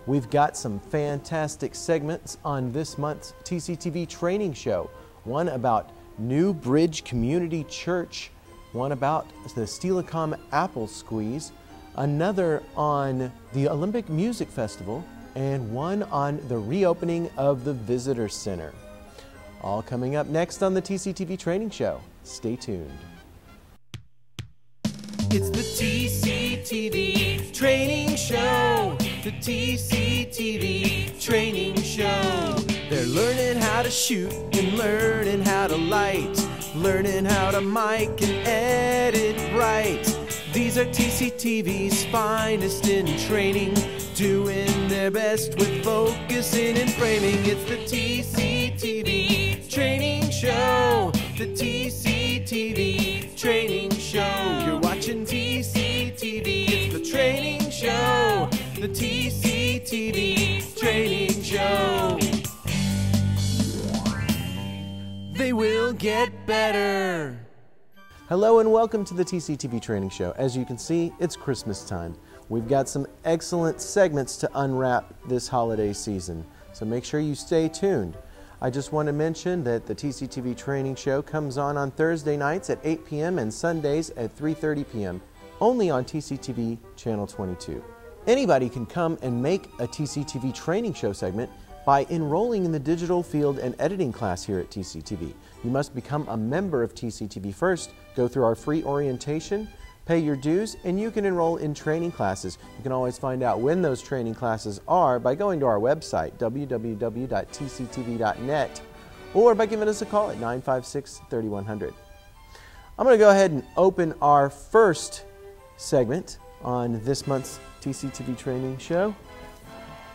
We've got some fantastic segments on this month's TCTV Training Show. One about New Bridge Community Church, one about the Steelicom Apple Squeeze, another on the Olympic Music Festival, and one on the reopening of the Visitor Center. All coming up next on the TCTV Training Show. Stay tuned. It's the TCTV Training Show. The TCTV Training Show. They're learning how to shoot and learning how to light, learning how to mic and edit right. These are TCTV's finest in training, doing their best with focusing and framing. It's the TCTV Training Show. The TCTV Training Show. You're watching TCTV. It's the Training Show. The TCTV Training Show. They will get better. Hello and welcome to the TCTV Training Show. As you can see, it's Christmas time. We've got some excellent segments to unwrap this holiday season, so make sure you stay tuned. I just want to mention that the TCTV Training Show comes on Thursday nights at 8 p.m. and Sundays at 3:30 p.m. only on TCTV Channel 22. Anybody can come and make a TCTV Training Show segment by enrolling in the digital field and editing class here at TCTV. You must become a member of TCTV first, go through our free orientation, pay your dues, and you can enroll in training classes. You can always find out when those training classes are by going to our website, www.tctv.net, or by giving us a call at 956-3100. I'm going to go ahead and open our first segment on this month's TCTV Training Show.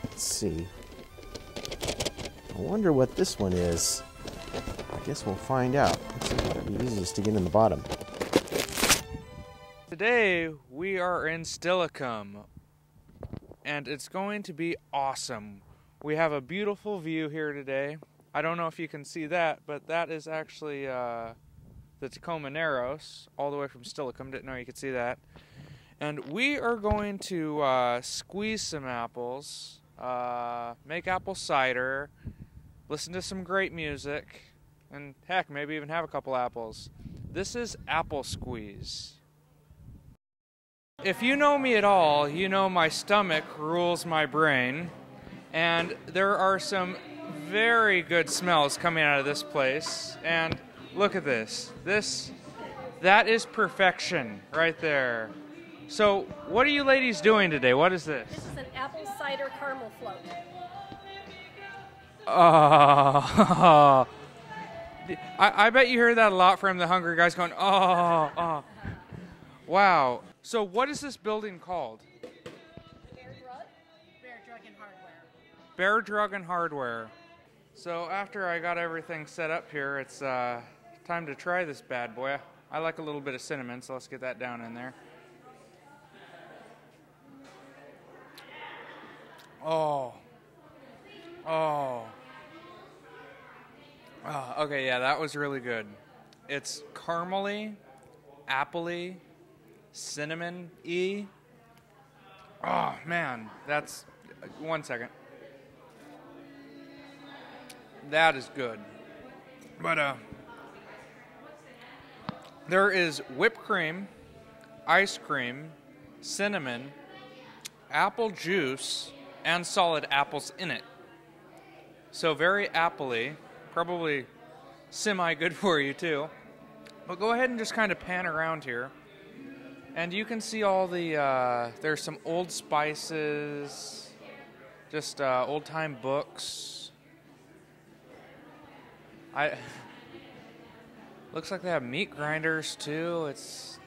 Let's see. I wonder what this one is. I guess we'll find out. Let's see if it'll be easiest to get in the bottom. Today we are in Steelicom, and it's going to be awesome. We have a beautiful view here today. I don't know if you can see that, but that is actually the Tacoma Narrows, all the way from Steelicom. Didn't know you could see that. And we are going to squeeze some apples, make apple cider, listen to some great music, and heck, maybe even have a couple apples. This is Apple Squeeze. If you know me at all, you know my stomach rules my brain, and there are some very good smells coming out of this place. And look at this. That is perfection right there. So, what are you ladies doing today? What is this? This is an apple cider caramel float. I bet you hear that a lot from the hungry guys going, oh. Wow. So what is this building called? Bear Drug and Hardware. Bear Drug and Hardware. So after I got everything set up here, it's time to try this bad boy. I like a little bit of cinnamon, so let's get that down in there. Okay, yeah, that was really good. It's caramely, appley, cinnamon-y. Oh, man, that's... 1 second. That is good. But, there is whipped cream, ice cream, cinnamon, apple juice, and solid apples in it. So very appley, probably semi-good for you too. But go ahead and just kind of pan around here. And you can see all the, there's some old spices, just old-time books. Looks like they have meat grinders too. It's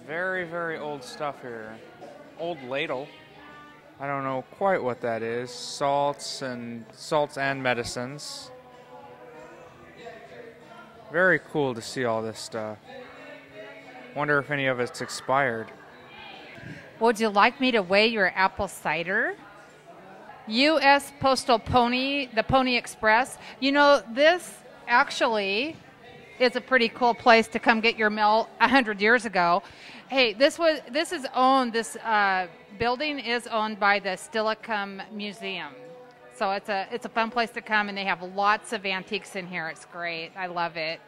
very, very old stuff here. Old ladle. I don't know quite what that is. Salts and medicines. Very cool to see all this stuff. Wonder if any of it's expired. Would you like me to weigh your apple cider? U.S. Postal Pony, the Pony Express. You know, this actually is a pretty cool place to come get your mail 100 years ago. Hey, this building is owned by the Thurston Museum. So it's a fun place to come, and they have lots of antiques in here. It's great. I love it.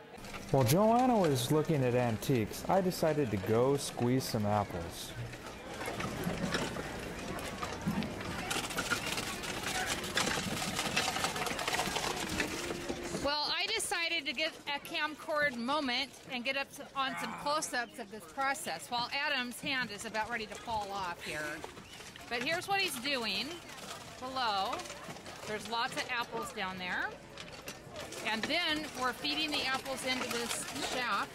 While Joanna was looking at antiques, I decided to go squeeze some apples. Well, I decided to get a camcorder moment and get up on some close-ups of this process while Adam's hand is about ready to fall off here. But here's what he's doing below. There's lots of apples down there. And then we're feeding the apples into this shaft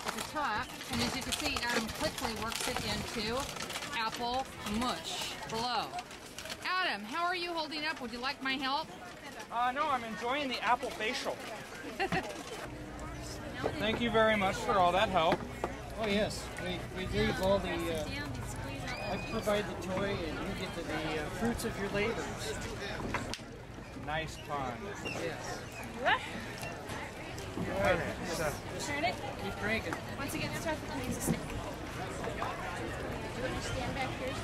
at the top. And as you can see, Adam quickly works it into apple mush below. Adam, how are you holding up? Would you like my help? No, I'm enjoying the apple facial. Thank you very much for all that help. Oh yes, we leave all the, I provide the toy and you get the fruits of your labors. Nice pun. Yes. Okay, so Turn it. Keep cranking. Once again, start with the music. Stand back here.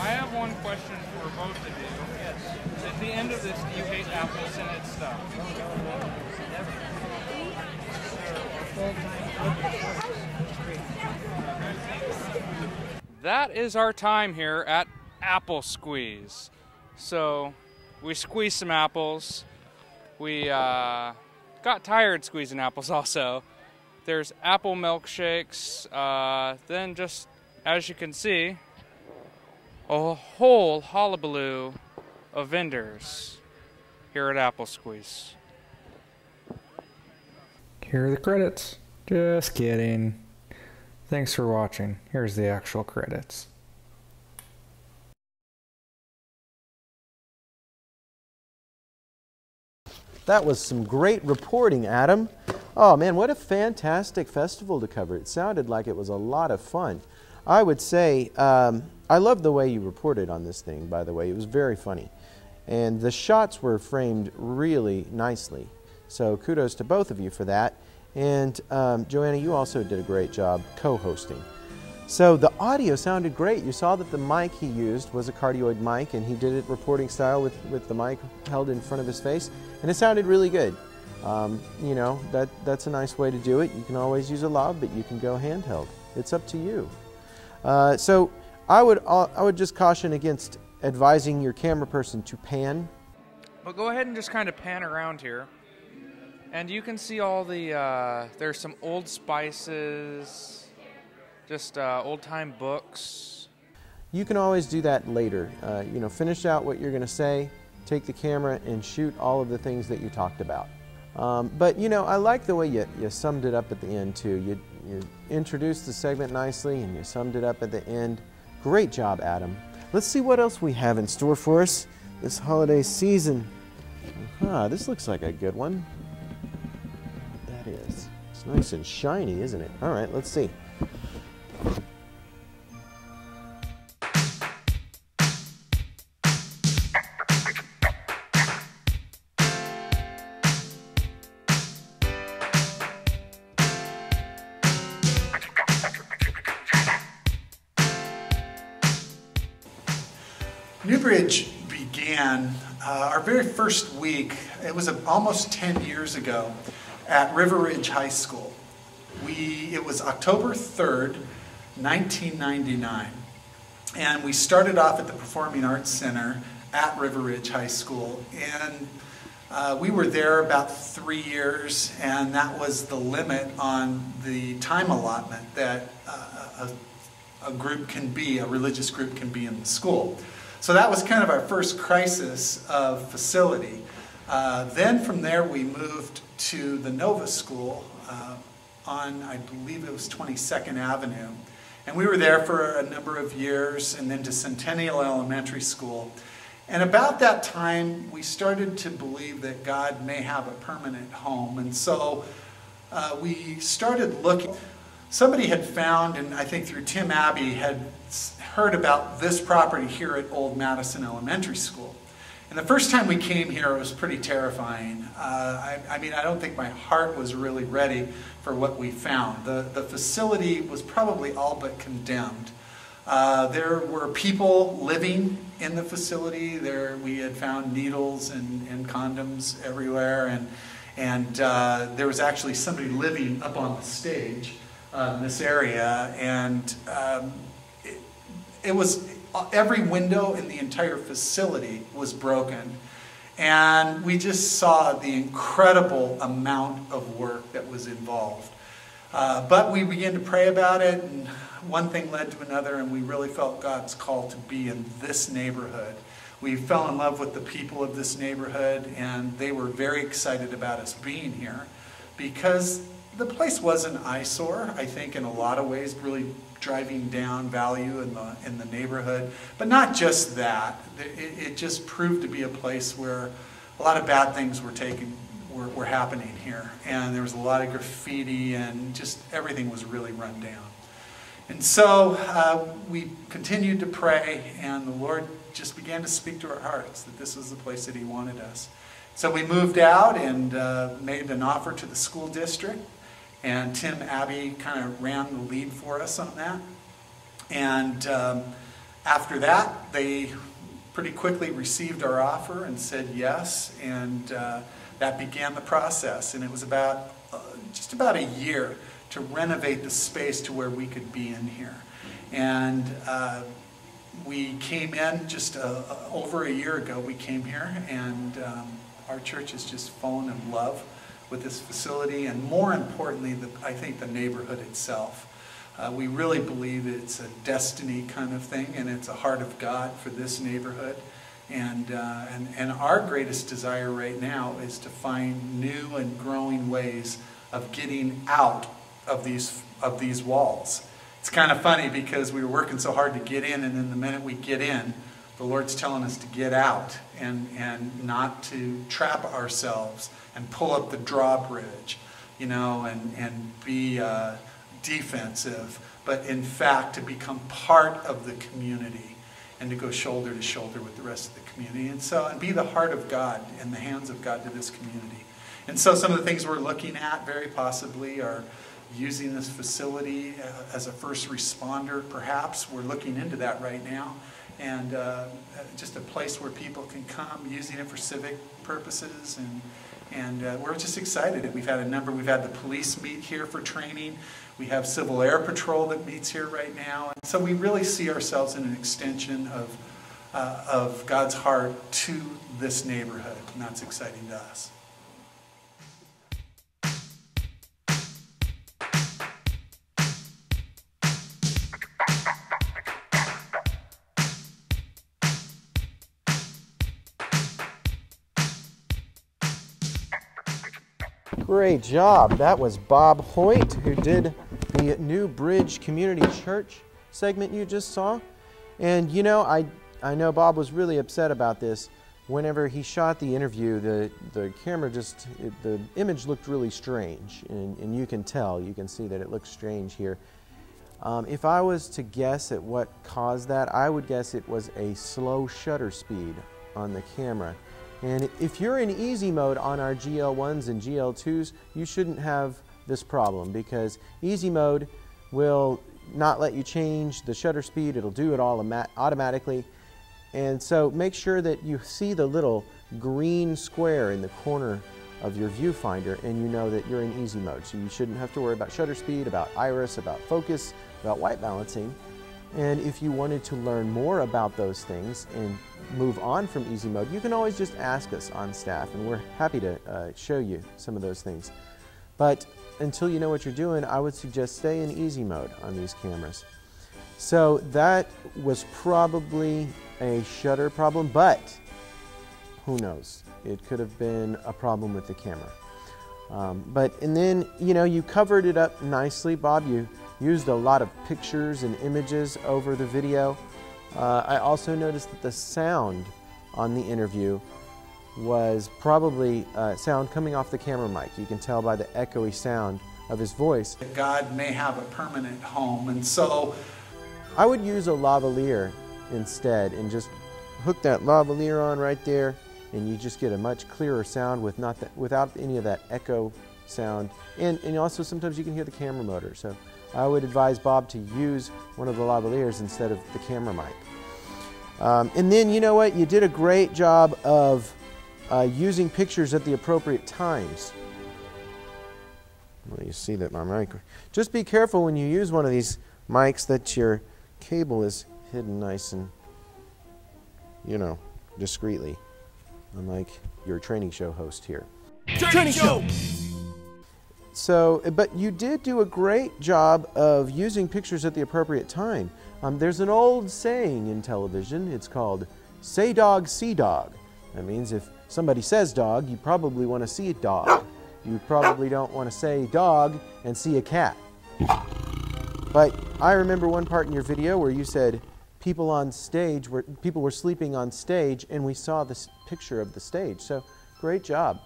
I have one question for both of you. Yes. At the end of this, do you hate apple scented stuff? That is our time here at Apple Squeeze. So we squeezed some apples. We got tired squeezing apples also. There's apple milkshakes. Then just as you can see, a whole hullabaloo of vendors here at Apple Squeeze. Here are the credits. Just kidding. Thanks for watching. Here's the actual credits. That was some great reporting, Adam. Oh man, what a fantastic festival to cover. It sounded like it was a lot of fun. I would say, I love the way you reported on this thing, by the way. It was very funny. And the shots were framed really nicely. So kudos to both of you for that. And Joanna, you also did a great job co-hosting. So the audio sounded great. You saw that the mic he used was a cardioid mic, and he did it reporting style with the mic held in front of his face, and it sounded really good. You know, that's a nice way to do it. You can always use a lav, but you can go handheld. It's up to you. So I would just caution against advising your camera person to pan. Well, go ahead and just kind of pan around here. And you can see all the, there's some Old Spices, just old-time books. You can always do that later. You know, finish out what you're going to say, take the camera and shoot all of the things that you talked about. But, you know, I like the way you summed it up at the end, too. You introduced the segment nicely and you summed it up at the end. Great job, Adam. Let's see what else we have in store for us this holiday season. This looks like a good one. That is. It's nice and shiny, isn't it? All right, let's see. Newbridge began our very first week, it was almost 10 years ago, at River Ridge High School. It was October 3rd, 1999, and we started off at the Performing Arts Center at River Ridge High School, and we were there about 3 years, and that was the limit on the time allotment that a group can be, a religious group can be in the school. So that was kind of our first crisis of facility. Then from there we moved to the Nova School on, I believe it was 22nd Avenue. And we were there for a number of years, and then to Centennial Elementary School. And about that time, we started to believe that God may have a permanent home. And so we started looking. Somebody had found, and I think through Tim Abbey, had heard about this property here at Old Madison Elementary School. And the first time we came here, it was pretty terrifying. I mean, I don't think my heart was really ready for what we found. The facility was probably all but condemned. There were people living in the facility. We had found needles and condoms everywhere, and there was actually somebody living up on the stage in this area, and it was every window in the entire facility was broken. And we just saw the incredible amount of work that was involved. But we began to pray about it, and one thing led to another, and we really felt God's call to be in this neighborhood. We fell in love with the people of this neighborhood, and they were very excited about us being here because the place was an eyesore, I think, in a lot of ways, really driving down value in the neighborhood. But not just that. It just proved to be a place where a lot of bad things were happening here. And there was a lot of graffiti, and just everything was really run down. And so we continued to pray, and the Lord just began to speak to our hearts that this was the place that He wanted us. So we moved out and made an offer to the school district. And Tim Abbey kind of ran the lead for us on that. And after that, they pretty quickly received our offer and said yes. And that began the process. And it was about just about a year to renovate the space to where we could be in here. And we came in just over a year ago. We came here, and our church has just fallen in love with this facility, and more importantly, I think the neighborhood itself. We really believe it's a destiny kind of thing, and it's a heart of God for this neighborhood. And our greatest desire right now is to find new and growing ways of getting out of these walls. It's kind of funny because we were working so hard to get in, and then the minute we get in, the Lord's telling us to get out and not to trap ourselves and pull up the drawbridge, you know, and be defensive, but in fact to become part of the community and to go shoulder to shoulder with the rest of the community, and be the heart of God and the hands of God to this community. And so some of the things we're looking at very possibly are using this facility as a first responder, perhaps. We're looking into that right now. And just a place where people can come, using it for civic purposes, and we're just excited. We've had the police meet here for training. We have Civil Air Patrol that meets here right now. And so we really see ourselves in an extension of God's heart to this neighborhood, and that's exciting to us. Great job. That was Bob Hoyt, who did the New Bridge Community Church segment you just saw. And you know, I know Bob was really upset about this. Whenever he shot the interview, the camera the image looked really strange, and you can see that it looks strange here. If I was to guess at what caused that, I would guess it was a slow shutter speed on the camera. And if you're in easy mode on our GL1s and GL2s, you shouldn't have this problem, because easy mode will not let you change the shutter speed. It'll do it all automatically. And so make sure that you see the little green square in the corner of your viewfinder, and you know that you're in easy mode. So you shouldn't have to worry about shutter speed, about iris, about focus, about white balancing. And if you wanted to learn more about those things and move on from easy mode, you can always just ask us on staff, and we're happy to show you some of those things. But until you know what you're doing, I would suggest stay in easy mode on these cameras. So that was probably a shutter problem, but who knows? It could have been a problem with the camera. And then, you know, you covered it up nicely, Bob. You used a lot of pictures and images over the video. I also noticed that the sound on the interview was probably sound coming off the camera mic. You can tell by the echoey sound of his voice. God may have a permanent home, and so I would use a lavalier instead and just hook that lavalier on right there, and you just get a much clearer sound without any of that echo sound. And also sometimes you can hear the camera motor. So I would advise Bob to use one of the lavaliers instead of the camera mic. And then, you know what, you did a great job of using pictures at the appropriate times. Well, you see that my mic. Just be careful when you use one of these mics that your cable is hidden nice and, you know, discreetly, unlike your training show host here. Training Show! So, but you did do a great job of using pictures at the appropriate time. There's an old saying in television. It's called, say dog, see dog. That means if somebody says dog, you probably want to see a dog. You probably don't want to say dog and see a cat. But I remember one part in your video where you said people were sleeping on stage, and we saw this picture of the stage. So great job.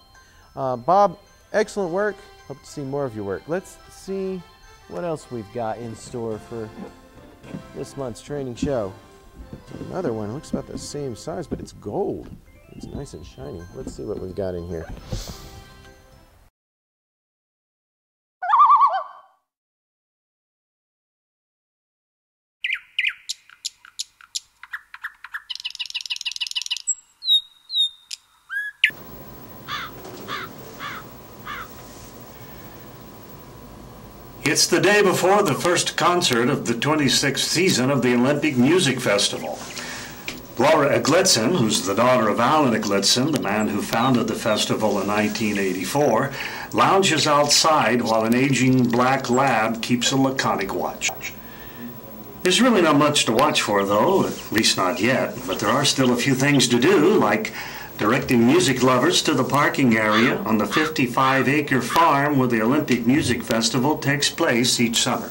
Bob, excellent work. Hope to see more of your work. Let's see what else we've got in store for this month's training show. Another one, looks about the same size, but it's gold. It's nice and shiny. Let's see what we've got in here. It's the day before the first concert of the 26th season of the Olympic Music Festival. Laura Eglitzin, who's the daughter of Alan Eglitzin, the man who founded the festival in 1984, lounges outside while an aging black lab keeps a laconic watch. There's really not much to watch for, though, at least not yet, but there are still a few things to do, like directing music lovers to the parking area on the 55-acre farm where the Olympic Music Festival takes place each summer.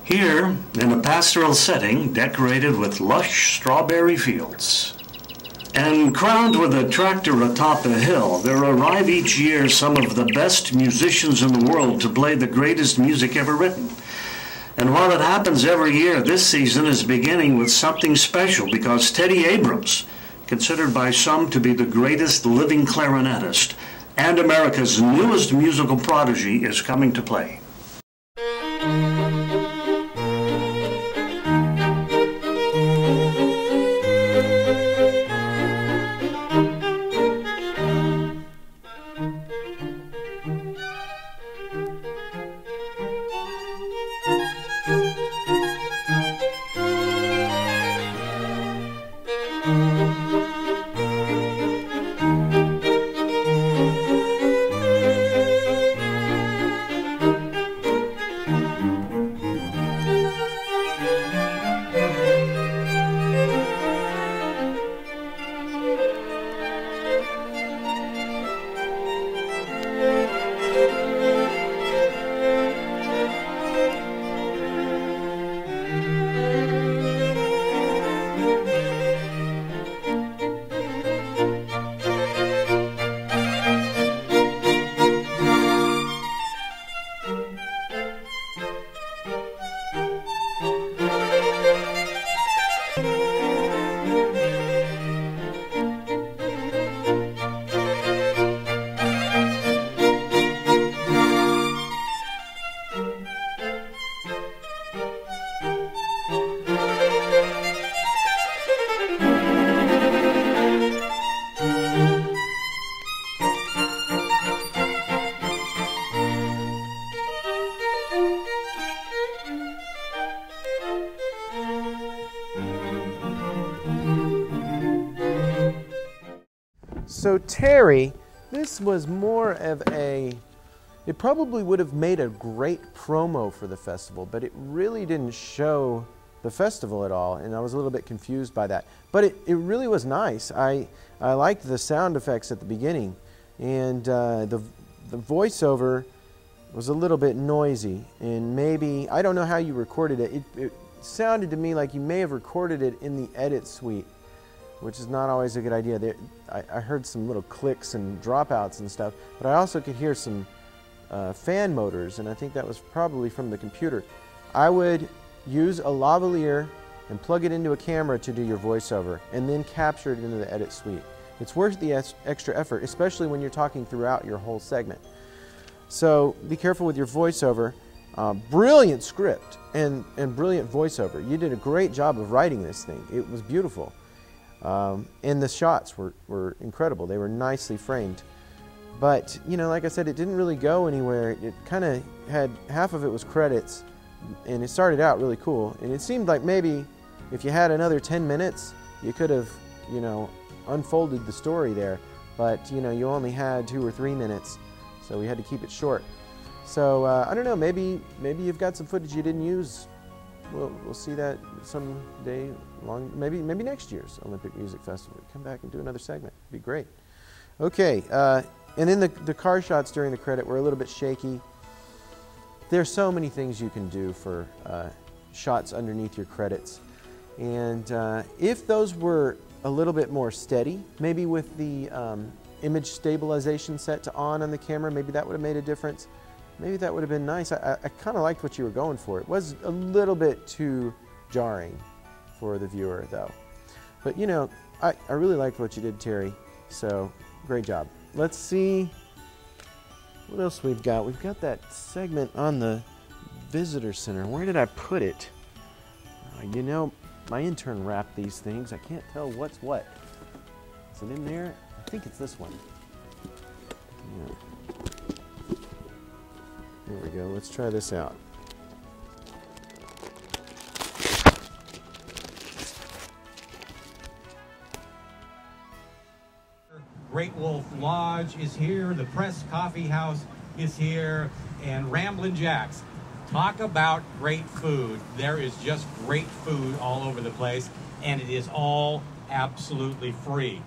Here, in a pastoral setting decorated with lush strawberry fields, and crowned with a tractor atop a hill, there arrive each year some of the best musicians in the world to play the greatest music ever written. And while it happens every year, this season is beginning with something special because Teddy Abrams, considered by some to be the greatest living clarinetist and America's newest musical prodigy, is coming to play. So Terry, this was more of it probably would have made a great promo for the festival, but it really didn't show the festival at all, and I was a little bit confused by that. But it really was nice. I liked the sound effects at the beginning. and the voiceover was a little bit noisy, and maybe, I don't know how you recorded it. It sounded to me like you may have recorded it in the edit suite, which is not always a good idea. I heard some little clicks and dropouts and stuff, but I also could hear some fan motors, and I think that was probably from the computer. I would use a lavalier and plug it into a camera to do your voiceover, and then capture it into the edit suite. It's worth the extra effort, especially when you're talking throughout your whole segment. So be careful with your voiceover. Brilliant script and brilliant voiceover. You did a great job of writing this thing. It was beautiful. And the shots were incredible. They were nicely framed. But, you know, like I said, it didn't really go anywhere. It kind of had, half of it was credits, and it started out really cool. And it seemed like maybe if you had another 10 minutes, you could have, you know, unfolded the story there. But, you know, you only had 2 or 3 minutes, so we had to keep it short. So, I don't know, maybe you've got some footage you didn't use. We'll see that someday, maybe next year's Olympic Music Festival. Come back and do another segment. It'd be great. Okay, and then the car shots during the credit were a little bit shaky. There's so many things you can do for shots underneath your credits. And if those were a little bit more steady, maybe with the image stabilization set to on the camera, maybe that would have made a difference. Maybe that would have been nice. I kind of liked what you were going for. It was a little bit too jarring for the viewer, though. But, you know, I really liked what you did, Terry. So, great job. Let's see what else we've got. We've got that segment on the visitor center. Where did I put it? You know, my intern wrapped these things. I can't tell what's what. Is it in there? I think it's this one. Yeah. There we go. Let's try this out. Great Wolf Lodge is here. The Press Coffee House is here. And Ramblin' Jack's. Talk about great food. There is just great food all over the place. And it is all absolutely free.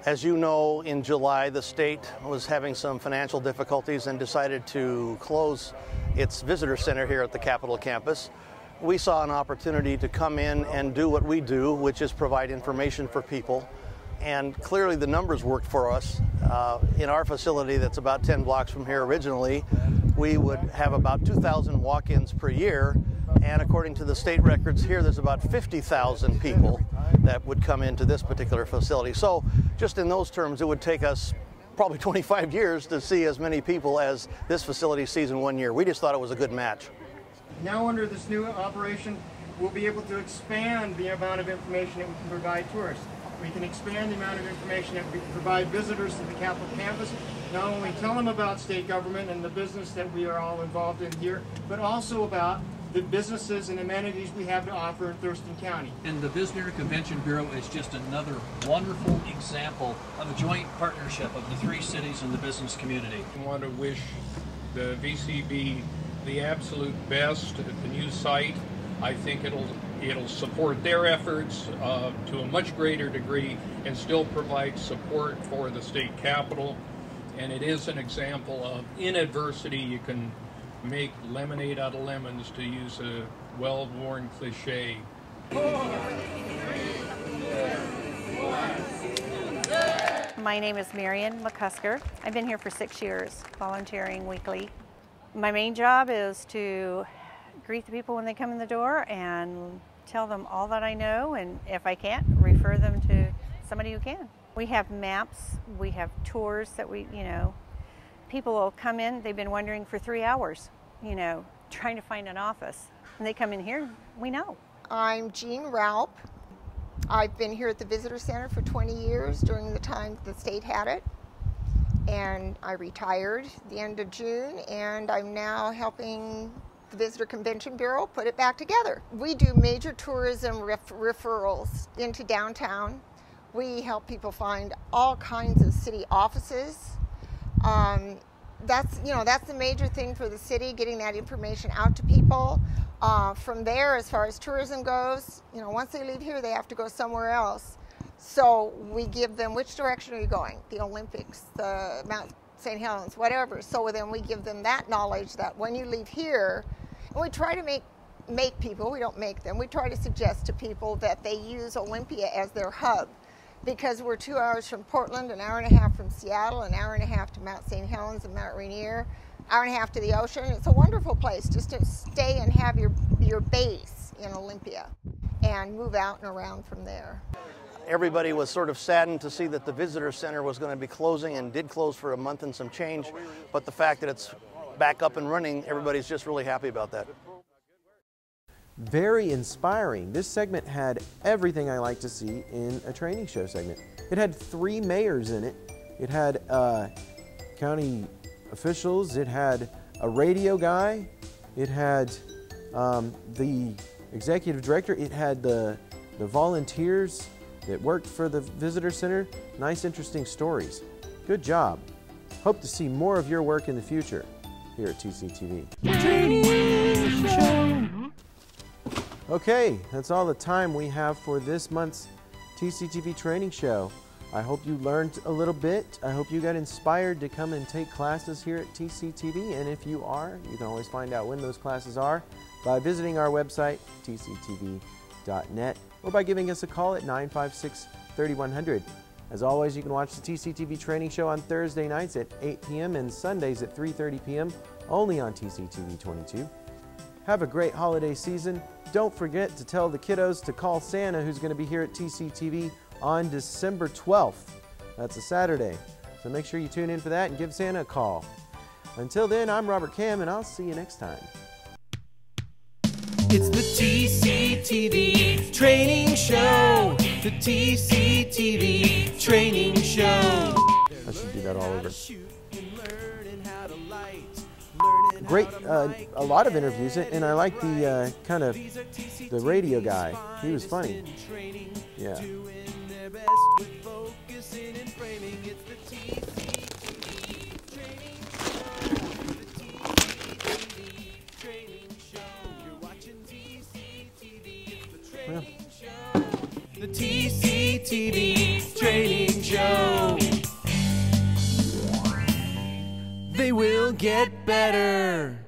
As you know, in July, the state was having some financial difficulties and decided to close its visitor center here at the Capitol campus. We saw an opportunity to come in and do what we do, which is provide information for people. And clearly the numbers worked for us. In our facility that's about 10 blocks from here originally, we would have about 2,000 walk-ins per year. And according to the state records here, there's about 50,000 people that would come into this particular facility. So just in those terms, it would take us probably 25 years to see as many people as this facility sees in 1 year. We just thought it was a good match. Now under this new operation, we'll be able to expand the amount of information that we can provide tourists. We can expand the amount of information that we can provide visitors to the Capitol campus, not only tell them about state government and the business that we are all involved in here, but also about the businesses and amenities we have to offer in Thurston County. And the Visitor Convention Bureau is just another wonderful example of a joint partnership of the 3 cities and the business community. I want to wish the VCB the absolute best at the new site. I think it'll support their efforts to a much greater degree and still provide support for the state capitol. And it is an example of, in adversity, you can make lemonade out of lemons, to use a well-worn cliche. My name is Marion McCusker. I've been here for 6 years, volunteering weekly. My main job is to greet the people when they come in the door and tell them all that I know, and if I can't, refer them to somebody who can. We have maps, we have tours that people will come in, they've been wondering for 3 hours, trying to find an office. And they come in here, we know. I'm Jean Raup. I've been here at the Visitor Center for 20 years during the time the state had it. And I retired at the end of June, and I'm now helping the Visitor Convention Bureau put it back together. We do major tourism referrals into downtown. We help people find all kinds of city offices. That's the major thing for the city, getting that information out to people. From there, as far as tourism goes, once they leave here, they have to go somewhere else. So we give them, which direction are you going? The Olympics, the Mount St. Helens, whatever. So then we give them that knowledge that when you leave here, and we try to make people, we don't make them, we try to suggest to people that they use Olympia as their hub, because we're 2 hours from Portland, an hour and a half from Seattle, an hour and a half to Mount St. Helens and Mount Rainier, hour and a half to the ocean. It's a wonderful place just to stay and have your base in Olympia and move out and around from there. Everybody was sort of saddened to see that the visitor center was going to be closing, and did close for a month and some change, but the fact that it's back up and running, everybody's just really happy about that. Very inspiring. This segment had everything I like to see in a training show segment. It had 3 mayors in it. It had county officials. It had a radio guy. It had the executive director. It had the volunteers that worked for the visitor center. Nice, interesting stories. Good job. Hope to see more of your work in the future here at TCTV. Training Show. Okay, that's all the time we have for this month's TCTV Training Show. I hope you learned a little bit. I hope you got inspired to come and take classes here at TCTV. And if you are, you can always find out when those classes are by visiting our website, tctv.net, or by giving us a call at 956-3100. As always, you can watch the TCTV Training Show on Thursday nights at 8 p.m. and Sundays at 3:30 p.m. only on TCTV 22. Have a great holiday season. Don't forget to tell the kiddos to call Santa, who's going to be here at TCTV on December 12th. That's a Saturday. So make sure you tune in for that and give Santa a call. Until then, I'm Robert Cam, and I'll see you next time. It's the TCTV Training Show. The TCTV Training Show. I should do that all over. Great, a lot of interviews, and I like the kind of the radio guy. He was funny. Yeah. Well. The TCTV Training Show. They will get better.